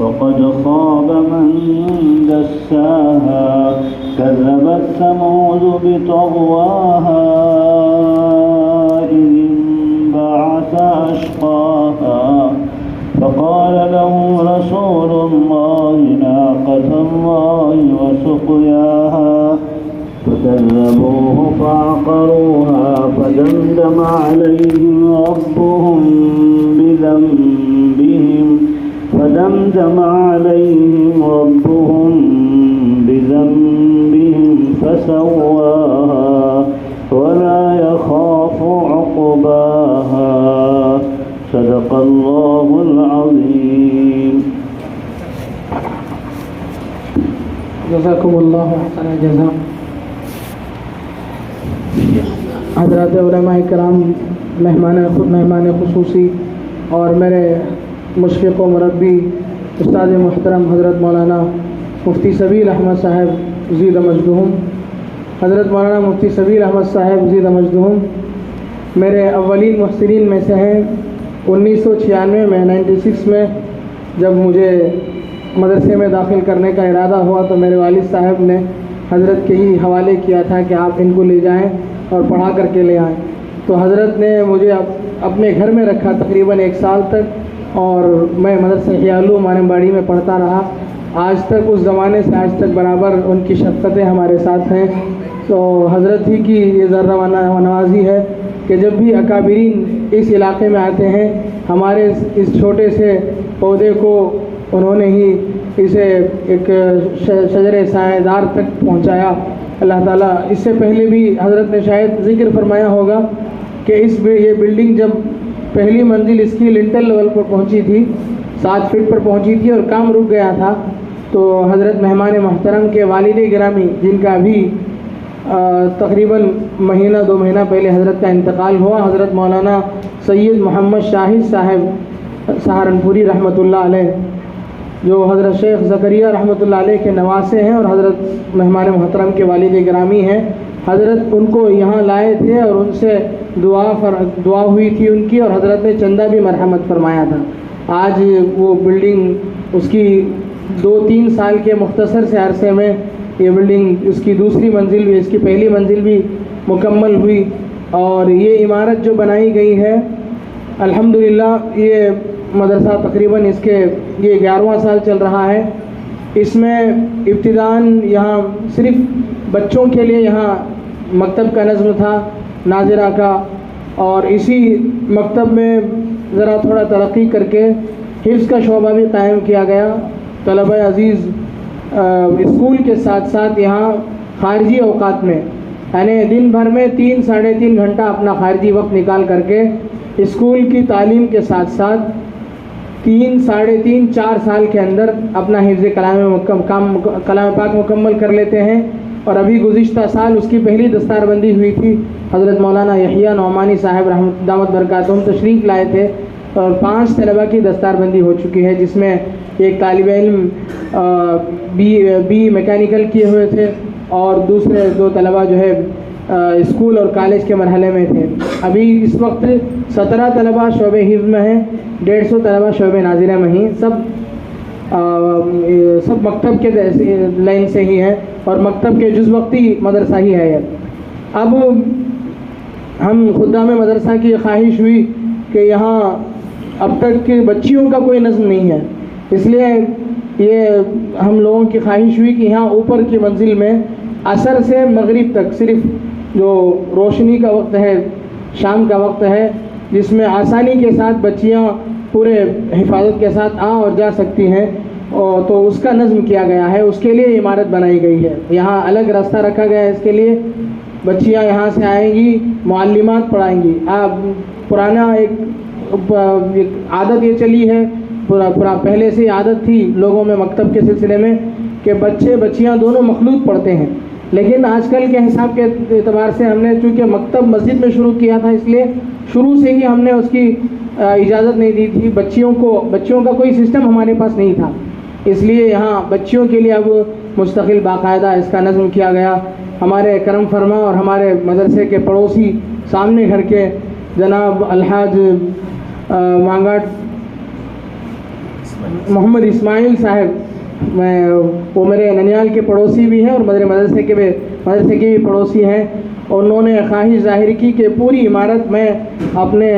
وقد خاب من دساها كذبت ثمود بطغواها إذ انبعث أشقاها فقال لهم رسول الله ناقة الله وسقياها فكذبوه فعقروها فدمدم عليهم ربهم بذنبهم فسواها ولا يخاف عقباها صدق الله العظيم. جزاکم اللہ احسن جزا. حضرات علماء کرام، مہمان خصوصی اور میرے مشفق و مربی استاد محترم حضرت مولانا مفتی سبیل احمد صاحب زید مجدہم، حضرت مولانا مفتی سبیل احمد صاحب زید مجدہم میرے اولین محسنین میں سے ہیں. 1996 میں 96 میں جب مجھے مدرسے میں داخل کرنے کا ارادہ ہوا تو میرے والد صاحب نے حضرت کے ہی حوالے کیا تھا کہ آپ ان کو لے جائیں اور پڑھا کر کے لے آئیں. تو حضرت نے مجھے اپنے گھر میں رکھا تقریباً 1 سال تک، اور میں مدرسہ احیاء العلوم مانمباڑی میں پڑھتا رہا. آج تک اس زمانے سے آج تک برابر ان کی شفقتیں ہمارے ساتھ ہیں. تو حضرت ہی کی یہ ذرہ نوازی ہے کہ جب بھی اکابرین اس علاقے میں آتے ہیں ہمارے اس چھوٹے سے پودے کو انہوں نے ہی اسے ایک شجر سایہ دار تک پہنچایا. اللہ تعالیٰ اس سے پہلے بھی حضرت نے شاید ذکر فرمایا ہوگا کہ یہ بلڈنگ جب پہلی منزل اس کی لنٹل لیول پر پہنچی تھی، 7 فٹ پر پہنچی تھی اور کام رک گیا تھا، تو حضرت مہمان محترم کے والد گرامی جن کا بھی تقریباً 1-2 مہینہ پہلے حضرت کا انتقال ہوا، حضرت مولانا سید محمد شاہد صاحب سہارنپوری رحمۃ اللہ علیہ، جو حضرت شیخ زکریا رحمۃ اللہ علیہ کے نواسے ہیں اور حضرت مہمان محترم کے والد گرامی ہیں. حضرت ان کو یہاں لائے تھے اور ان سے دعا ہوئی تھی ان کی، اور حضرت نے چندہ بھی مرحمت فرمایا تھا. آج وہ بلڈنگ اس کی 2-3 سال کے مختصر سے عرصے میں یہ بلڈنگ اس کی دوسری منزل بھی، اس کی پہلی منزل بھی مکمل ہوئی. اور یہ عمارت جو بنائی گئی ہے الحمدللہ، یہ مدرسہ تقریباً اس کے یہ 11واں سال چل رہا ہے. اس میں ابتداءً یہاں صرف بچوں کے لیے یہاں مکتب کا نظم تھا ناظرہ کا، اور اسی مکتب میں ذرا تھوڑا ترقی کر کے حفظ کا شعبہ بھی قائم کیا گیا. طلبہ عزیز اسکول کے ساتھ ساتھ یہاں خارجی اوقات میں، یعنی دن بھر میں 3-3.5 گھنٹہ اپنا خارجی وقت نکال کر کے اسکول کی تعلیم کے ساتھ ساتھ 3-3.5-4 سال کے اندر اپنا حفظ کلام پاک مکمل کر لیتے ہیں. اور ابھی گزشتہ سال اس کی پہلی دستار بندی ہوئی تھی. حضرت مولانا یحییٰ نعمانی صاحب رحمۃ دامت برکاتہم تشریف لائے تھے اور 5 طلبہ کی دستار بندی ہو چکی ہے، جس میں ایک طالب علم بی میکینیکل کیے ہوئے تھے اور دوسرے 2 طلبہ جو ہے اسکول اور کالج کے مرحلے میں تھے. ابھی اس وقت 17 طلبہ شعبہ حفظ میں ہیں، 150 طلبہ شعبہ ناظرہ میں ہیں. سب مکتب کے لائن سے ہی ہیں اور مکتب کے جز وقتی مدرسہ ہی ہے. اب ہم خدام مدرسہ کی خواہش ہوئی کہ یہاں اب تک کے بچیوں کا کوئی نظم نہیں ہے، اس لیے یہ ہم لوگوں کی خواہش ہوئی کہ یہاں اوپر کی منزل میں عصر سے مغرب تک صرف جو روشنی کا وقت ہے، شام کا وقت ہے، جس میں آسانی کے ساتھ بچیاں پورے حفاظت کے ساتھ اور جا سکتی ہیں، تو اس کا نظم کیا گیا ہے. اس کے لیے عمارت بنائی گئی ہے. یہاں الگ راستہ رکھا گیا ہے اس کے لیے. بچیاں یہاں سے آئیں گی، معلمات پڑھائیں گی. پرانا ایک عادت یہ چلی ہے، پہلے سے عادت تھی لوگوں میں مکتب کے سلسلے میں کہ بچیاں دونوں مخلوط پڑھتے ہیں. لیکن آج کل کے حساب کے اعتبار سے ہم نے چونکہ مکتب مسجد میں شروع کیا تھا، اس لیے شروع سے ہی ہم نے اس کی اجازت نہیں دی تھی. بچیوں کا کوئی سسٹم ہمارے پاس نہیں تھا، اس لیے یہاں بچیوں کے لیے اب مستقل باقاعدہ اس کا نظم کیا گیا. ہمارے کرم فرما اور ہمارے مدرسے کے پڑوسی سامنے گھر کے جناب الحاج مانگاٹ محمد اسماعیل صاحب، وہ میرے ننیال کے پڑوسی بھی ہیں اور میرے مدرسے کے بھی پڑوسی ہیں. انہوں نے خواہش ظاہر کی کہ پوری عمارت میں اپنے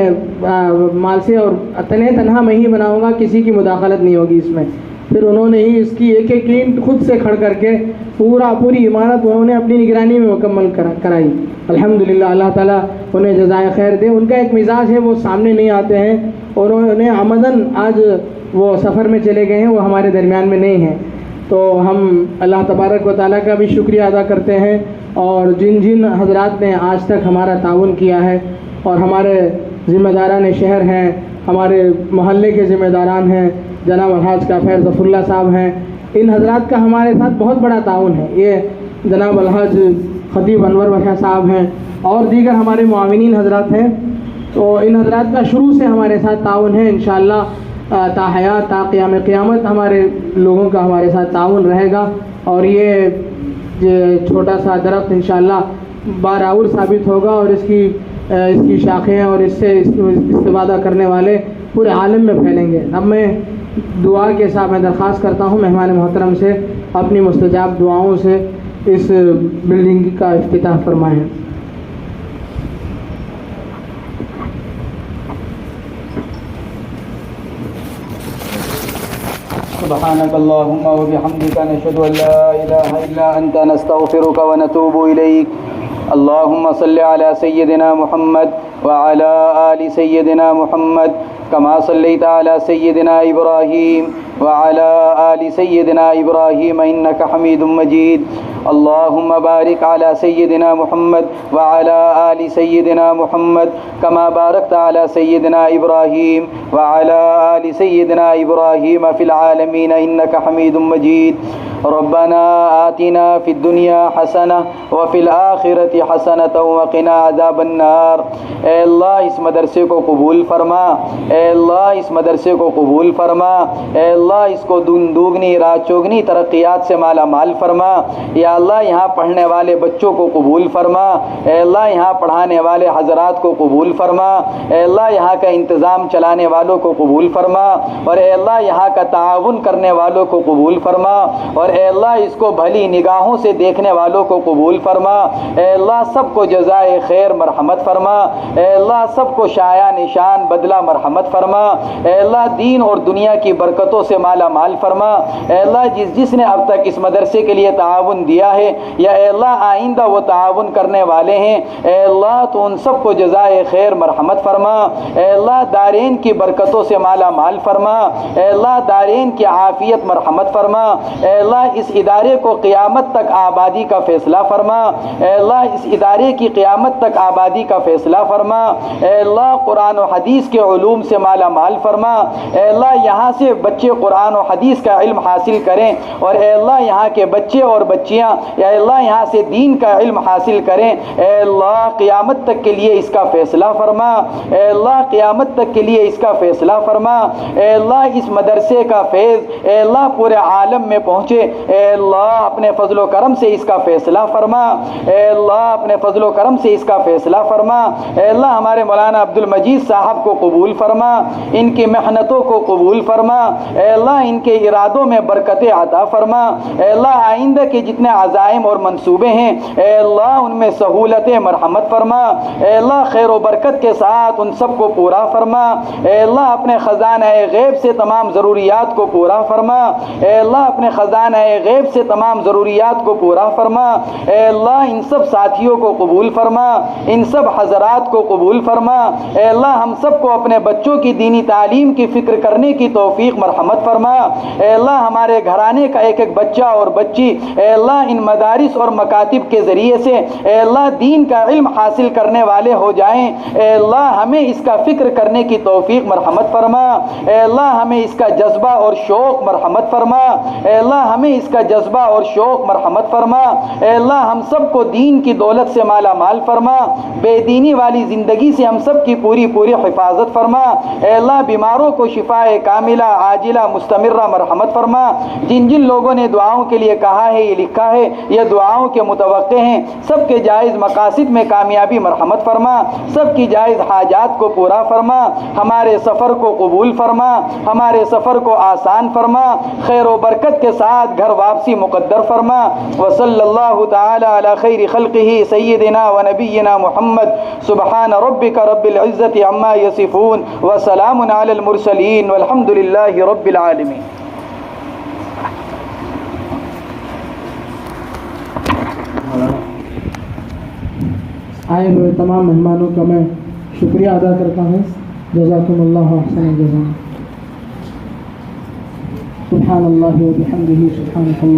مال سے اور تنہا میں ہی بناؤں گا، کسی کی مداخلت نہیں ہوگی اس میں. پھر انہوں نے ہی اس کی ایک ایک اینٹ خود سے کھڑ کر کے پوری عمارت انہوں نے اپنی نگرانی میں مکمل کرائی. الحمدللہ، اللہ تعالیٰ انہیں جزائے خیر دے. ان کا ایک مزاج ہے، وہ سامنے نہیں آتے ہیں اور انہیں عمداً آج وہ سفر میں چلے گئے ہیں، وہ ہمارے درمیان میں نہیں ہیں. تو ہم اللہ تبارک و تعالیٰ کا بھی شکریہ ادا کرتے ہیں، اور جن حضرات نے آج تک ہمارا تعاون کیا ہے اور ہمارے ذمہ داران شہر ہیں، ہمارے محلے کے ذمہ داران ہیں، جناب الحاج کافر ظفر اللہ صاحب ہیں، ان حضرات کا ہمارے ساتھ بہت بڑا تعاون ہے. یہ جناب الحاج خطیب انور وحیٰ صاحب ہیں اور دیگر ہمارے معاونین حضرات ہیں. تو ان حضرات کا شروع سے ہمارے ساتھ تعاون ہے. انشاءاللہ تا حیات تا قیام قیامت ہمارے لوگوں کا ہمارے ساتھ تعاون رہے گا، اور یہ چھوٹا سا درخت انشاءاللہ بارآور ثابت ہوگا، اور اس کی شاخیں اور اس سے استفادہ کرنے والے پورے عالم میں پھیلیں گے. اب میں دعا کے ساتھ میں درخواست کرتا ہوں مہمان محترم سے اپنی مستجاب دعاؤں سے اس بلڈنگ کا افتتاح فرمائیں. سبحانك اللهم وبحمدك نشهد أن لا إله إلا أنت نستغفرك ونتوب إليك. اللهم صل على سيدنا محمد وعلى آل سيدنا محمد كما صليت على سيدنا إبراهيم وعلى آل سيدنا إبراهيم إنك حميد مجيد. اللهم بارك على سيدنا محمد وعلى آل سيدنا محمد كما باركت على سيدنا إبراهيم وعلى آل سيدنا إبراهيم في العالمين إنك حميد مجيد. ربنا آتنا في الدنيا حسنة وفي الآخرة حسنة وقنا عذاب النار. اے اللہ اس مدرسے کو قبول فرما، اے اللہ اس مدرسے کو قبول فرما، اے اللہ اس کو دوگنی رات چوگنی ترقیات سے مالا مال فرما. یا اللہ یہاں پڑھنے والے بچوں کو قبول فرما، اے اللہ یہاں پڑھانے والے حضرات کو قبول فرما، اے اللہ یہاں کا انتظام چلانے والوں کو قبول فرما، اور اے اللہ یہاں کا تعاون کرنے والوں کو قبول فرما، اور اے اللہ اس کو بھلی نگاہوں سے دیکھنے والوں کو قبول فرما. اے اللہ سب کو جزائے خیر مرحمت فرما، اے اللہ سب کو شایع نشان بدلہ مرحمت فرما. اے اللہ دین اور دنیا کی برکتوں سے مالا مال فرما. اے اللہ جس نے اب تک اس مدرسے کے لیے تعاون دیا ہے یا اے اللہ آئندہ وہ تعاون کرنے والے ہیں، اے اللہ تو ان سب کو جزائے خیر مرحمت فرما. اے اللہ دارین کی برکتوں سے مالا مال فرما. اے اللہ دارین کی عافیت مرحمت فرما. اے اللہ اس ادارے کو قیامت تک آبادی کا فیصلہ فرما. اے اللہ اس ادارے کی قیامت تک آبادی کا فیصلہ فرما. اے اللہ قرآن و حدیث کے علوم سے مالا مال فرما. اے اللہ یہاں سے بچے قرآن و حدیث کا علم حاصل کریں، اور اے اللہ یہاں کے بچے اور بچیاں یا اللہ یہاں سے دین کا علم حاصل کریں. اے اللہ قیامت تک کے لیے اس کا فیصلہ فرما. اے اللہ قیامت تک کے لیے اس کا فیصلہ فرما. اے اللہ اس مدرسے کا فیض اے اللہ پورے عالم میں پہنچے. اے اللہ اپنے فضل و کرم سے اس کا فیصلہ فرما. اے اللہ اپنے فضل و کرم سے اس کا فیصلہ فرما. اے اللہ ہمارے مولانا عبد المجید صاحب کو قبول فرما، ان کی محنتوں کو قبول فرما. اے اللہ ان کے ارادوں میں برکت عطا فرما. اے اللہ آئندہ کے جتنے عزائم اور منصوبے ہیں اے اللہ ان میں سہولت مرحمت فرما. اے اللہ خیر و برکت کے ساتھ ان سب کو پورا فرما. اے اللہ اپنے خزانہ غیب سے تمام ضروریات کو پورا فرما. اے اللہ اپنے خزانہ غیب سے تمام ضروریات کو پورا فرما. اے اللہ ان سب ساتھیوں کو قبول فرما، ان سب حضرات کو قبول فرما. اے اللہ ہم سب کو اپنے بچوں کی دینی تعلیم کی فکر کرنے کی توفیق مرحمت فرما. اے اللہ ہمارے گھرانے کا ایک ایک بچہ اور بچی اے اللہ ان مدارس اور مکاتب کے ذریعے سے اے اللہ دین کا علم حاصل کرنے والے ہو جائیں. اے اللہ ہمیں اس کا فکر کرنے کی توفیق مرحمت فرما. اے اللہ ہمیں اس کا جذبہ اور شوق مرحمت فرما. اے اللہ ہمیں ہمیں اس کا جذبہ اور شوق مرحمت فرما۔ اے اللہ ہم سب کو دین کی دولت سے مالا مال فرما، بے دینی والی زندگی سے ہم سب کی پوری حفاظت فرما۔ اے اللہ بیماروں کو شفاء کاملہ عاجلہ مستمرہ مرحمت فرما۔ جن جن لوگوں نے دعاؤں کے لیے کہا ہے، یہ لکھا ہے، یہ دعاؤں کے متوقع ہیں، سب کے جائز مقاصد میں کامیابی مرحمت فرما، سب کی جائز حاجات کو پورا فرما، ہمارے سفر کو قبول فرما، ہمارے سفر کو آسان فرما، خیر و برکت کے ساتھ گھر واپسی مقدر فرما۔ وصلی اللہ تعالی علی خیر خلقہ سیدنا و نبینا محمد۔ سبحان ربک رب العزت عما یصفون وسلام علی المرسلین والحمد للہ رب العالمین۔ آئے ہوئے تمام مہمانوں کا میں شکریہ ادا کرتا ہوں۔ جزاکم اللہ احسن الجزاء۔ سبحان اللہ و بحمدہ، سبحانک اللہ۔